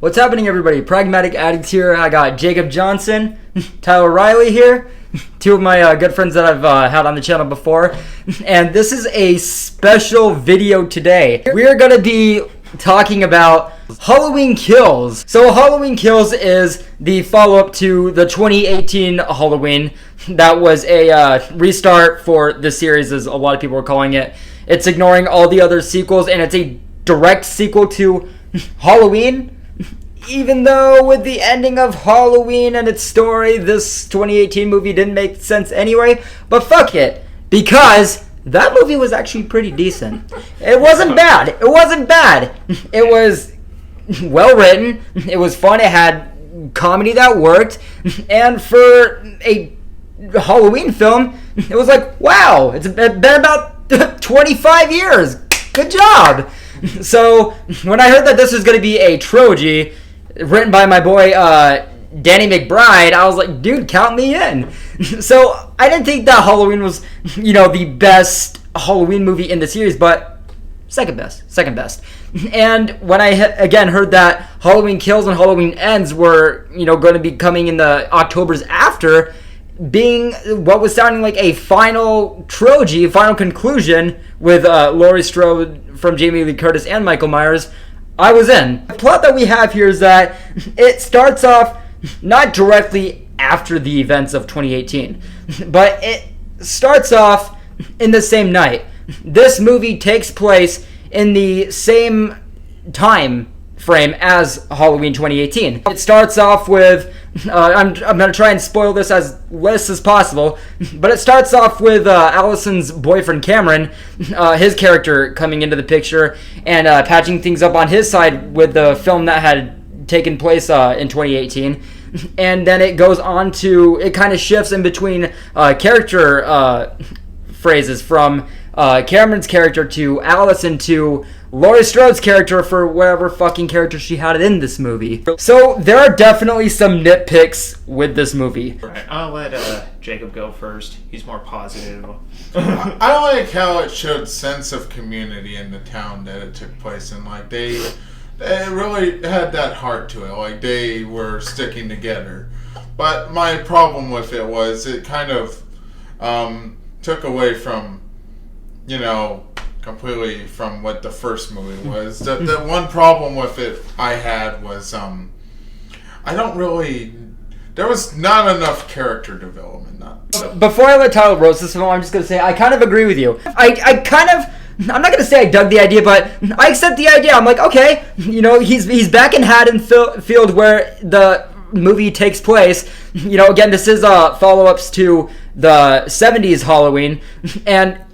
What's happening, everybody? Pragmatic Addicts here. I got Jacob Johnson, Tyler Riley here, two of my good friends that I've had on the channel before. And this is a special video today. We are going to be talking about Halloween Kills. So Halloween Kills is the follow-up to the 2018 Halloween. That was a restart for the series, as a lot of people are calling it. It's ignoring all the other sequels, and it's a direct sequel to Halloween. Even though with the ending of Halloween and its story, this 2018 movie didn't make sense anyway. But fuck it, because that movie was actually pretty decent. It wasn't bad. It wasn't bad. It was well written. It was fun. It had comedy that worked. And for a Halloween film, it was like, wow, it's been about 25 years. Good job. So when I heard that this was going to be a trilogy written by my boy Danny McBride, I was like, dude, count me in. So I didn't think that Halloween was, the best Halloween movie in the series, but second best. And when I again heard that Halloween Kills and Halloween Ends were, going to be coming in the Octobers after, being what was sounding like a final trilogy, final conclusion with Laurie Strode from Jamie Lee Curtis and Michael Myers, I was in. The plot that we have here is that it starts off not directly after the events of 2018, but it starts off in the same night. This movie takes place in the same time frame as Halloween 2018. It starts off with, I'm going to try and spoil this as less as possible, but it starts off with Allison's boyfriend Cameron, his character coming into the picture and patching things up on his side with the film that had taken place in 2018. And then it goes on to, it kind of shifts in between character phrases from Cameron's character to Allison to Laurie Strode's character for whatever fucking character she had in this movie. So there are definitely some nitpicks with this movie. Right, I'll let Jacob go first. He's more positive. I like how it showed sense of community in the town that it took place in. Like they really had that heart to it. Like they were sticking together. But my problem with it was it kind of took away from, completely from what the first movie was. The one problem with it I had was there was not enough character development. Before I let Tyler roast this film, I'm just going to say I kind of agree with you. I'm not going to say I dug the idea, but I accept the idea. I'm like, okay, he's back in Haddonfield where the movie takes place. Again, this is follow-ups to the 70s Halloween, and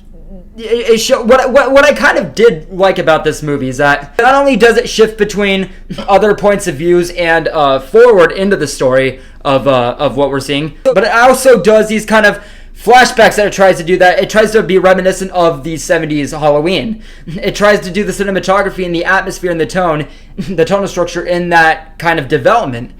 it show, what I kind of did like about this movie is that not only does it shift between other points of views and forward into the story of what we're seeing, but it also does these kind of flashbacks that it tries to do that. It tries to be reminiscent of the 70s Halloween. It tries to do the cinematography and the atmosphere and the tonal structure in that kind of development.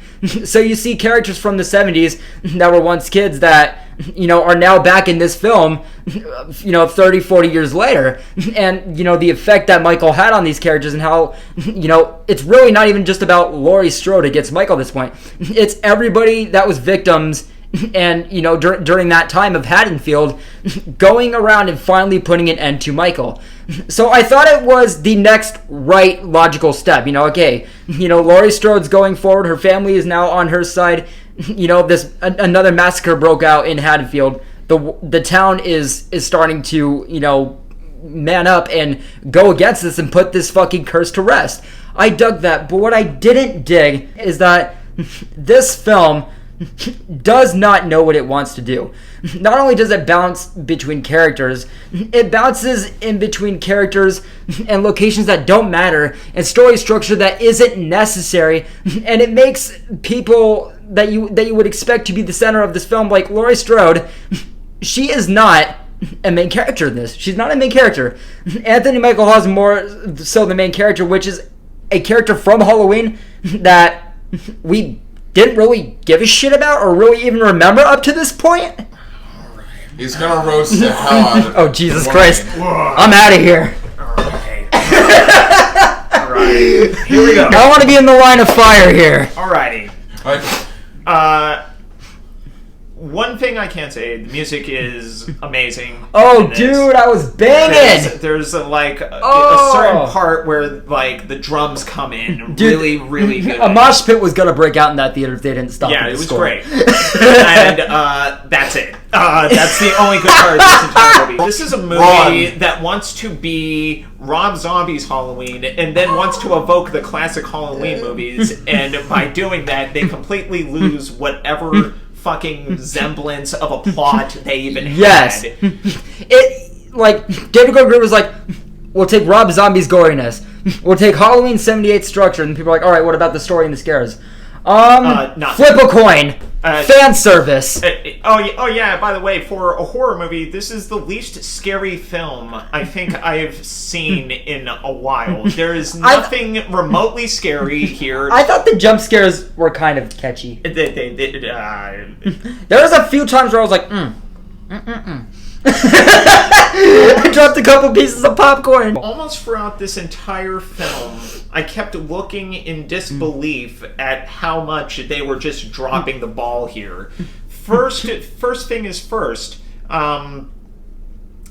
So you see characters from the 70s that were once kids that, are now back in this film, 30, 40 years later. And, the effect that Michael had on these characters and how, it's really not even just about Laurie Strode against Michael at this point. It's everybody that was victims and, during that time of Haddonfield, going around and finally putting an end to Michael. So I thought it was the next right logical step. Laurie Strode's going forward. Her family is now on her side. Another massacre broke out in Haddonfield. The town is starting to, man up and go against this and put this fucking curse to rest. I dug that. But what I didn't dig is that this film does not know what it wants to do. Not only does it bounce between characters, it bounces in between characters and locations that don't matter and story structure that isn't necessary, and it makes people that you would expect to be the center of this film, like Laurie Strode, she is not a main character in this. She's not a main character. Anthony Michael Hall is more so the main character, which is a character from Halloween that we didn't really give a shit about or really even remember up to this point. He's gonna roast the hell out of Oh, Jesus Christ. I'm out of here. Alright. Here we go. I want to be in the line of fire here. Alrighty. Like, One thing I can say, the music is amazing. Oh, in this. dude, I was banging. There's like a Oh. certain part where like the drums come in Dude, really, really good. A mosh pit was gonna break out in that theater if they didn't stop. Yeah, with it the was score. great. And that's it. That's the only good part of this entire movie. This is a movie that wants to be Rob Zombie's Halloween and then wants to evoke the classic Halloween movies. And by doing that, they completely lose whatever fucking semblance of a plot they even Yes. had. It, like, David Gordon was like, we'll take Rob Zombie's goriness. We'll take Halloween 78 structure. And people are like, alright, what about the story and the scares? Nothing. Flip a coin. Fan service. Oh yeah, by the way, for a horror movie, this is the least scary film I think I've seen in a while. There is nothing remotely scary here. I thought the jump scares were kind of catchy. They There was a few times where I was like, I dropped a couple pieces of popcorn. almost throughout this entire film, I kept looking in disbelief at how much they were just dropping the ball here. First thing is first,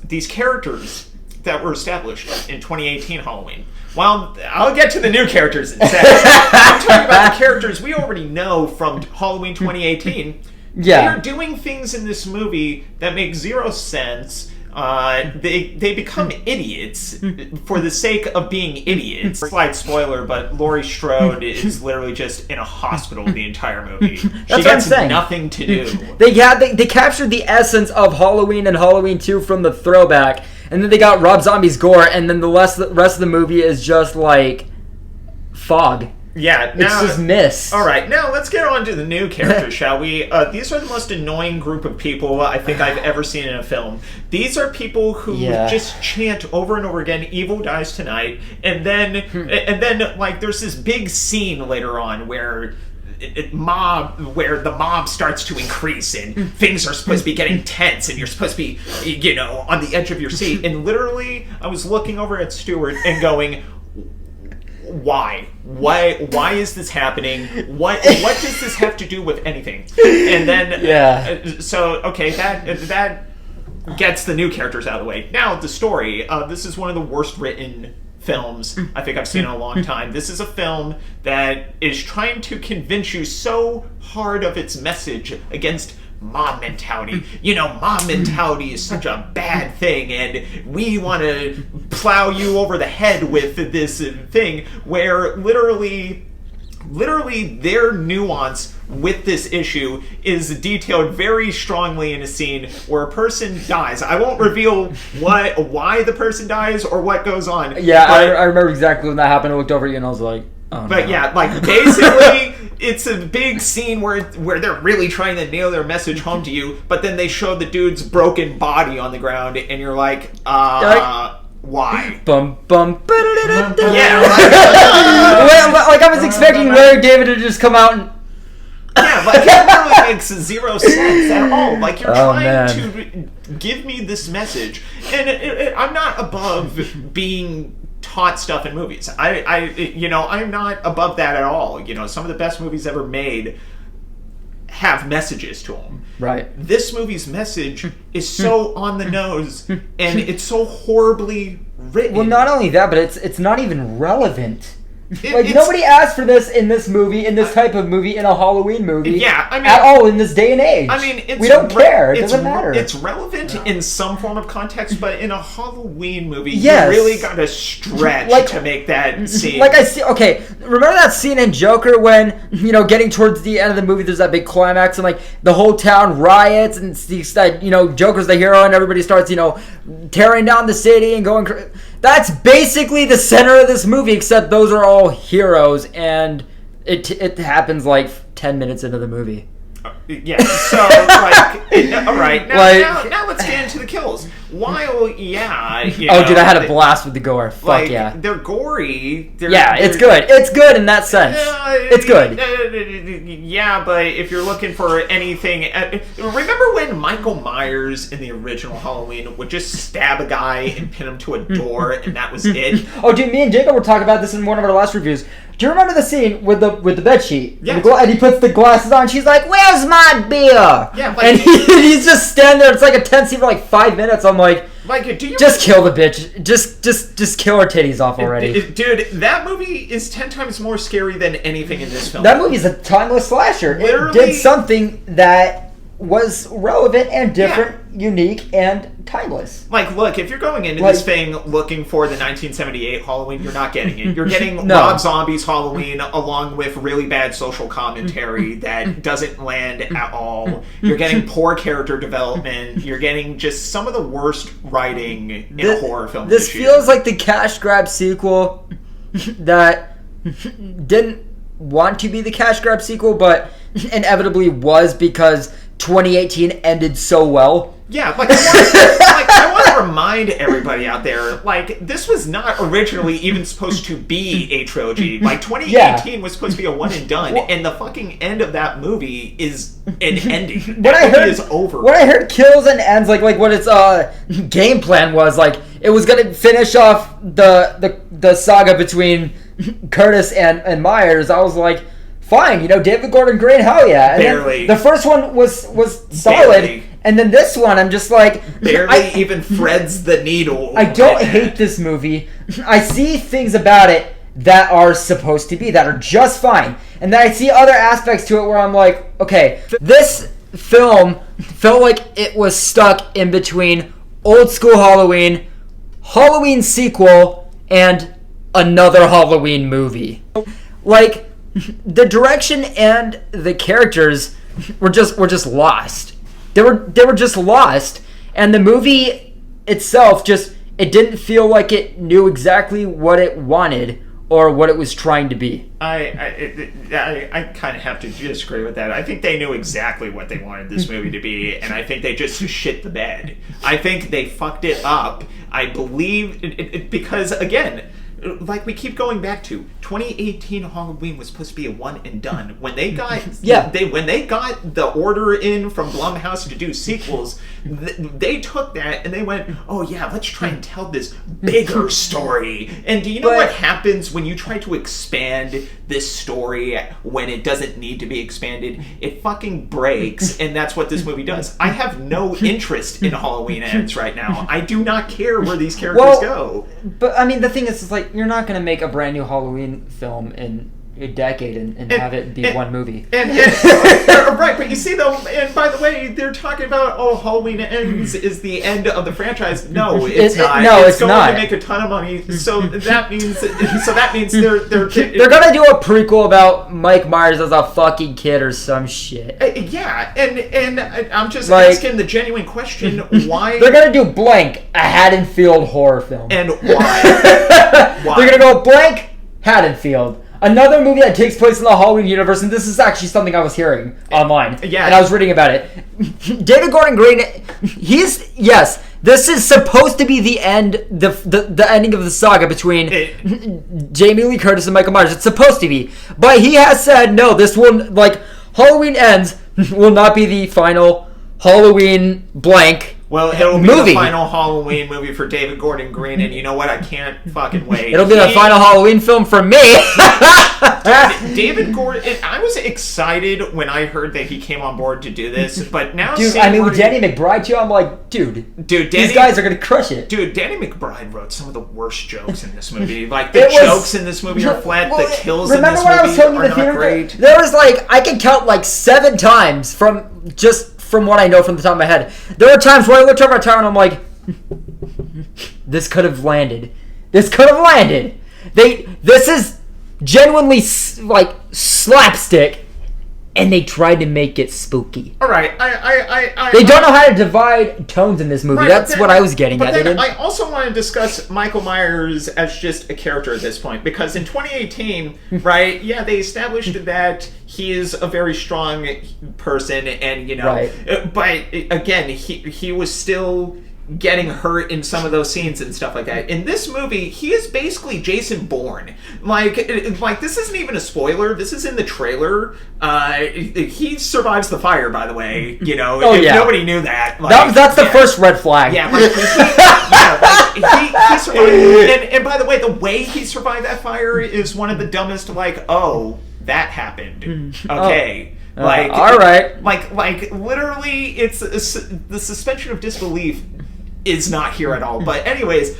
these characters that were established in 2018 Halloween. Well, I'll get to the new characters in a second. I'm talking about the characters we already know from Halloween 2018. Yeah. They're doing things in this movie that make zero sense. They become idiots for the sake of being idiots. Slight spoiler, but Laurie Strode is literally just in a hospital the entire movie. She what I'm gets saying. nothing to do. They captured the essence of Halloween and Halloween 2 from the throwback, and then they got Rob Zombie's gore, and then the rest of the movie is just like fog. Yeah, It's now, just mist. all right, now let's get on to the new characters, shall we? These are the most annoying group of people I think I've ever seen in a film. These are people who just chant over and over again, "Evil dies tonight," and then like there's this big scene later on where the mob starts to increase and things are supposed to be getting tense and you're supposed to be, on the edge of your seat. And literally, I was looking over at Stuart and going, why is this happening? What does this have to do with anything? And then so okay, that gets the new characters out of the way. Now the story, this is one of the worst written films I think I've seen in a long time. This is a film that is trying to convince you so hard of its message against mob mentality. Mob mentality is such a bad thing, and we want to plow you over the head with this thing, where literally their nuance with this issue is detailed very strongly in a scene where a person dies. I won't reveal why the person dies or what goes on. Yeah, I remember exactly when that happened. I looked over at you and I was like, oh, but no. yeah, like basically it's a big scene where they're really trying to nail their message home to you, but then they show the dude's broken body on the ground and you're like, why? Bum bum. Yeah, Like I was expecting Larry David to just come out and. yeah, like it really makes zero sense at all. Like you're trying to give me this message, and I'm not above being taught stuff in movies. I'm not above that at all. Some of the best movies ever made have messages to them. Right. This movie's message is so on the nose, and it's so horribly written. Well, not only that, but it's not even relevant. Nobody asked for this in this movie, in this type of movie, in a Halloween movie. Yeah, I mean, at all in this day and age. I mean, we don't care. It doesn't matter. It's relevant in some form of context, but in a Halloween movie, Yes. you really gotta stretch to make that scene. Like I see. Okay, remember that scene in Joker when getting towards the end of the movie, there's that big climax and like the whole town riots and Joker's the hero and everybody starts tearing down the city and going. That's basically the center of this movie, except those are all heroes, and it happens like 10 minutes into the movie. Yeah, so, all right, now let's get into the kills. while, yeah. Oh, dude, I had a blast with the gore. Fuck like, yeah. They're gory. It's good. It's good in that sense. It's good. Yeah, but if you're looking for anything... remember when Michael Myers in the original Halloween would just stab a guy and pin him to a door, and that was it? Oh, dude, me and Jacob were talking about this in one of our last reviews. Do you remember the scene with the bedsheet? Yeah. And he puts the glasses on. She's like, "Where's my beer?" Yeah, like, and he's just standing there. It's like a tense scene for like 5 minutes. I'm like, do you just kill the bitch. Just kill her titties off already. Dude, that movie is 10 times more scary than anything in this film. That movie's a timeless slasher. It did something that was relevant and different, unique, and timeless. Like, look, if you're going into this thing looking for the 1978 Halloween, you're not getting it. You're getting Rob Zombie's Halloween along with really bad social commentary that doesn't land at all. You're getting poor character development. You're getting just some of the worst writing in a horror film. This feels like the cash grab sequel that didn't want to be the cash grab sequel, but inevitably was because 2018 ended so well. Yeah, I want to remind everybody out there, like, this was not originally even supposed to be a trilogy. Like, 2018 was supposed to be a one and done, and the fucking end of that movie is an ending. That movie is over. When I heard kills and ends, like what its game plan was, like, it was gonna finish off the saga between Curtis and Myers, I was like, fine, David Gordon Green, hell yeah. And barely. The first one was solid. Barely. And then this one, I'm just like... barely even threads the needle. I don't hate this movie. I see things about it that are supposed to be, that are just fine. And then I see other aspects to it where I'm like, okay, this film felt like it was stuck in between old school Halloween, Halloween sequel, and another Halloween movie. Like... the direction and the characters were just lost. They were just lost, and the movie itself it didn't feel like it knew exactly what it wanted or what it was trying to be. I kind of have to disagree with that. I think they knew exactly what they wanted this movie to be, and I think they just shit the bed. I think they fucked it up. I believe because again, like we keep going back to 2018 Halloween was supposed to be a one and done. When they got when they got the order in from Blumhouse to do sequels, they took that and they went, oh yeah, let's try and tell this bigger story. And do you know what happens when you try to expand this story when it doesn't need to be expanded? It fucking breaks, and that's what this movie does. I have no interest in Halloween Ends right now. I do not care where these characters go. But I mean, the thing is like, you're not going to make a brand new Halloween film in a decade and have it be one movie. Right, but you see though, and by the way, they're talking about, Halloween Ends is the end of the franchise. No, it's not. It's going to make a ton of money. So that means they're gonna do a prequel about Mike Myers as a fucking kid or some shit. Yeah, and I'm just asking the genuine question: why they're gonna do Blank, a Haddonfield horror film, and why? They're gonna go Blank, Haddonfield. Another movie that takes place in the Halloween universe, and this is actually something I was hearing online. Yeah. And I was reading about it. David Gordon Green, this is supposed to be the end, the ending of the saga between Jamie Lee Curtis and Michael Myers. It's supposed to be. But he has said, no, this will, Halloween Ends will not be the final Halloween blank. Well, it'll be the final Halloween movie for David Gordon Green, and you know what? I can't fucking wait. It'll be the final Halloween film for me. David Gordon, I was excited when I heard that he came on board to do this, but now... Dude, with Danny McBride too, I'm like, these guys are going to crush it. Dude, Danny McBride wrote some of the worst jokes in this movie. Jokes in this movie are flat, the kills in this movie are not great. There was I can count 7 times from what I know from the top of my head. There were times where I looked over at Tyler and I'm like, this could have landed. This could have landed. This is genuinely slapstick, and they tried to make it spooky. All right, they don't know how to divide tones in this movie. Right, That's what I was getting at. I also want to discuss Michael Myers as just a character at this point, because in 2018, right? Yeah, they established that he is a very strong person, and but again, he was still getting hurt in some of those scenes and stuff like that. In this movie, he is basically Jason Bourne. Like this isn't even a spoiler. This is in the trailer. He survives the fire, by the way. You know, if nobody knew that. Like, that's the first red flag. Yeah, like, he survived. And by the way he survived that fire is one of the dumbest. Like, oh, that happened. Okay. All right. Like literally, it's the suspension of disbelief is not here at all. But anyways,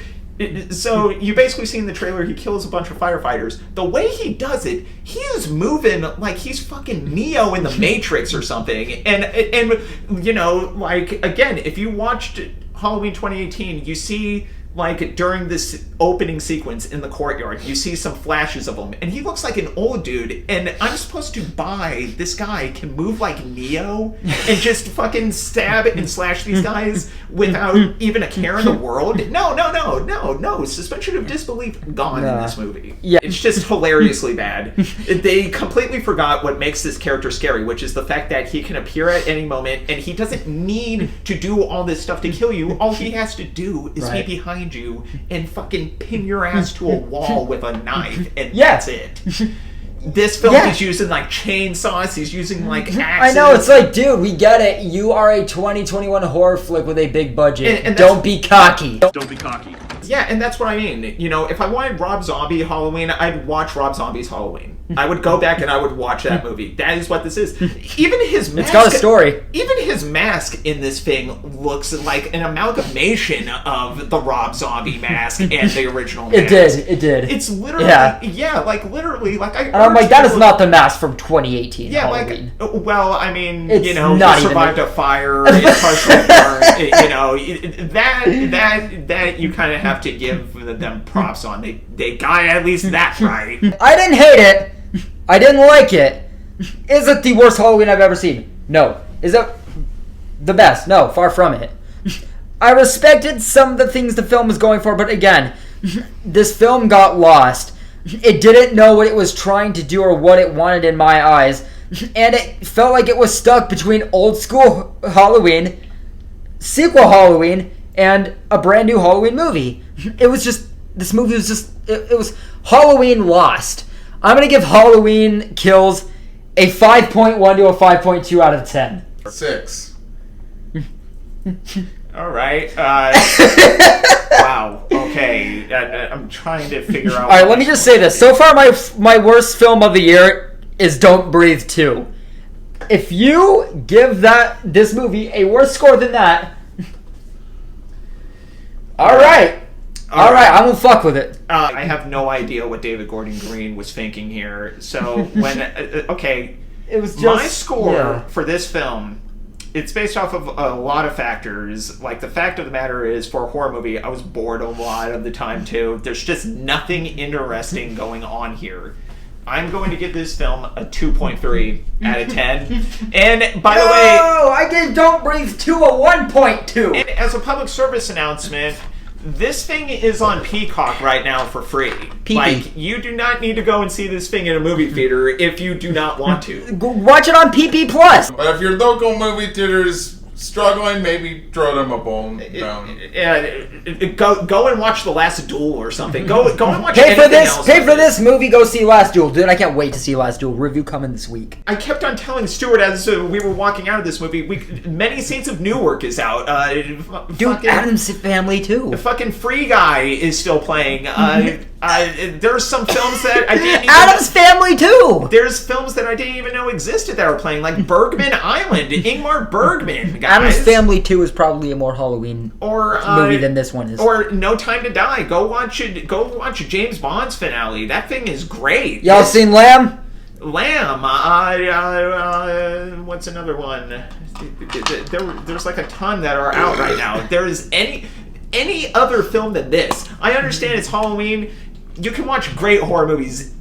so you basically see in the trailer he kills a bunch of firefighters. The way he does it, he is moving like he's fucking Neo in the Matrix or something. And you know, like, again, if you watched Halloween 2018, you see, like, during this opening sequence in the courtyard, you see some flashes of him, and he looks like an old dude, and I'm supposed to buy this guy can move like Neo and just fucking stab and slash these guys without even a care in the world? No. Suspension of disbelief gone in this movie. Yeah. It's just hilariously bad. They completely forgot what makes this character scary, which is the fact that he can appear at any moment, and he doesn't need to do all this stuff to kill you. All he has to do is be behind you and fucking pin your ass to a wall with a knife, and that's it. This film is using like chainsaws. He's using like axes. I know, it's like, dude, we get it. You are a 2021 horror flick with a big budget. And don't be cocky. Don't be cocky. Yeah, and that's what I mean. You know, if I wanted Rob Zombie Halloween, I'd watch Rob Zombie's Halloween. I would go back and I would watch that movie. That is what this is. Even his mask... It's got a story. Even his mask in this thing looks like an amalgamation of the Rob Zombie mask and the original mask. It did. It's literally... literally, like... I'm like, that is not the mask from 2018 Halloween. Like, well, I mean, it's you know, he survived a fire, partial burn, you know, that you kind of have to give them props on. They got at least that right. I didn't hate it. I didn't like it. Is it the worst Halloween I've ever seen? No. Is it the best? No, far from it. I respected some of the things the film was going for, but again, this film got lost. It didn't know what it was trying to do or what it wanted in my eyes, and it felt like it was stuck between old school Halloween, sequel Halloween, and a brand new Halloween movie. It was just, this movie was just, it was Halloween lost. I'm going to give Halloween Kills a 5.1 to a 5.2 out of 10. 6. All right. Wow. Okay. I'm trying to figure out... All right, let me just say this. So far, my worst film of the year is Don't Breathe 2. If you give this movie a worse score than that... All right, I won't fuck with it. I have no idea what David Gordon Green was thinking here. So when it was just, my score for this film, it's based off of a lot of factors. Like, the fact of the matter is, for a horror movie, I was bored a lot of the time too. There's just nothing interesting going on here. I'm going to give this film a 2.3 out of 10. And by the way... No! I gave Don't Breathe 2 a 1.2! And as a public service announcement, this thing is on Peacock right now for free. Like, you do not need to go and see this thing in a movie theater if you do not want to. Watch it on PP Plus. But if your local movie theater is struggling, maybe throw them a bone down. Go and watch The Last Duel or something. Go and watch Pay anything for this. else. Pay for this movie. Go see Last Duel, dude. I can't wait to see Last Duel. Review coming this week. I kept on telling Stuart as we were walking out of this movie, Many Saints of Newark is out. Dude, Addams Family too. The fucking Free Guy is still playing. There's some films that I didn't even Addams Family too. There's films that I didn't even know existed that are playing, like Bergman Island, Ingmar Bergman. Guys. Addams Family 2 is probably a more Halloween movie than this one is. Or No Time to Die. Go watch it. Go watch James Bond's finale. That thing is great. Y'all seen Lamb? Lamb. What's another one? There's like a ton that are out right now. There is any other film than this. I understand it's Halloween. You can watch great horror movies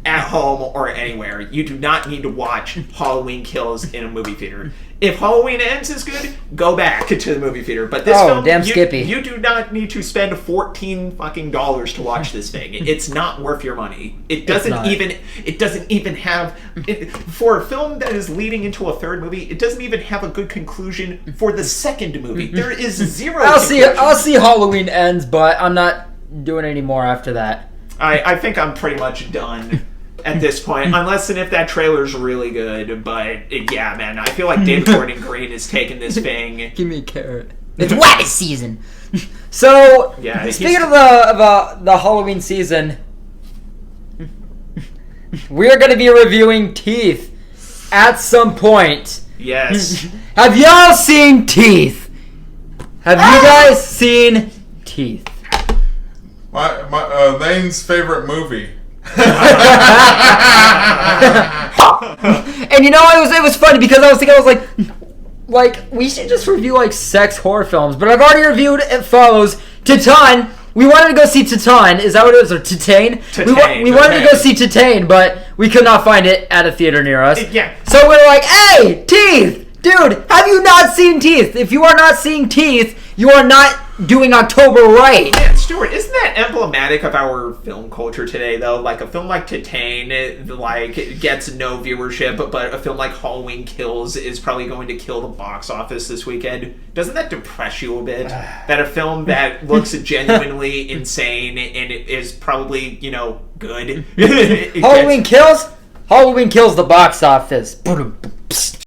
at home or anywhere. You do not need to watch Halloween Kills in a movie theater. If Halloween Ends is good, go back to the movie theater. But this film, damn Skippy. You do not need to spend $14 fucking dollars to watch this thing. It's not worth your money. It doesn't even have for a film that is leading into a third movie. It doesn't even have a good conclusion for the second movie. There is zero. I'll see Halloween Ends, but I'm not doing any more after that. I think I'm pretty much done at this point, unless and if that trailer's really good. But yeah, man, I feel like David Gordon Green is taking this thing. Give me a carrot. It's wabbit season. So, yeah, speaking of the Halloween season, we are going to be reviewing Teeth at some point. Yes. Have y'all seen Teeth? Have you guys seen Teeth? My Lane's favorite movie. And you know, it was funny because I was like we should just review like sex horror films, but I've already reviewed It Follows, Titane. We wanted to go see Titane. Is that what it is? Or Titane? We wanted to go see Titane, but we could not find it at a theater near us. Yeah. So we were like, hey, Teeth! Dude, have you not seen Teeth? If you are not seeing Teeth, you are not doing October right. Man, Stuart, isn't that emblematic of our film culture today, though? Like, a film like Titane, it gets no viewership, but a film like Halloween Kills is probably going to kill the box office this weekend. Doesn't that depress you a bit? That a film that looks genuinely insane and it is probably, good. Halloween Kills the box office.